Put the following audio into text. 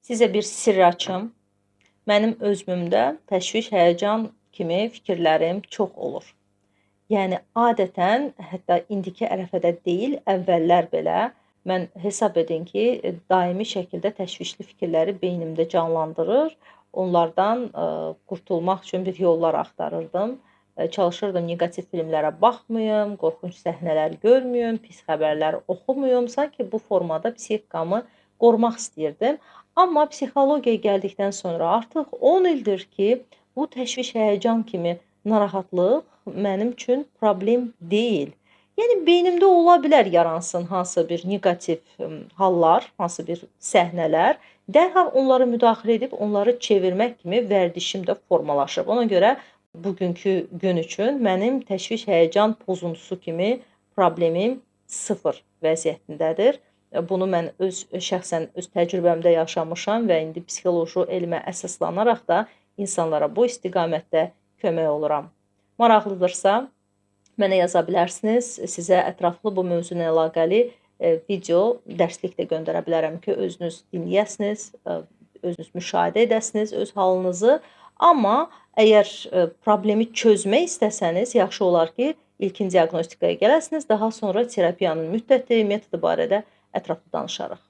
Sizə bir sirr açım. Mənim özümdə təşviş, həyəcan kimi fikirlərim çox olur. Yəni adətən, hətta indiki ərəfədə deyil, əvvəllər belə mən hesab edin ki, daimi şəkildə təşvişli fikirləri beynimdə canlandırır. Onlardan qurtulmaq üçün bir yollar axtarırdım. Çalışırdım neqativ filmlərə baxmayım, qorxunc səhnələr görməyim, pis xəbərlər oxumayım. Sanki bu formada psixikamı qorumaq istəyirdim. Amma psixologiyaya gəldikdən sonra artıq 10 ildir ki, bu təşviş, həyəcan kimi narahatlıq mənim üçün problem deyil. Yəni beynimdə ola bilər yaransın hansısa bir neqativ hallar, hansı bir səhnələr. Dərhal onlara müdaxilə edib onları çevirmək kimi vərdişim də formalaşıb. Ona görə bugünkü gün üçün mənim təşviş, həyəcan pozuntusu kimi problemim sıfır vəziyyətindədir. Bunu mən şəxsən öz təcrübəmdə yaşamışam və indi psixoloji elmə əsaslanaraq da insanlara bu istiqamətdə kömək oluram. Maraqlıdırsa, mənə yaza bilərsiniz. Sizə ətraflı bu mövzuyla əlaqəli video, dərslik də göndərə bilərəm ki, özünüz dinləyəsiniz, özünüz müşahidə edəsiniz öz halınızı. Amma əgər problemi çözmək istəsəniz, yaxşı olar ki, ilkin diaqnostikaya gələsiniz, daha sonra terapiyanın müddəti, metodu barədə ətraflı danışarıq.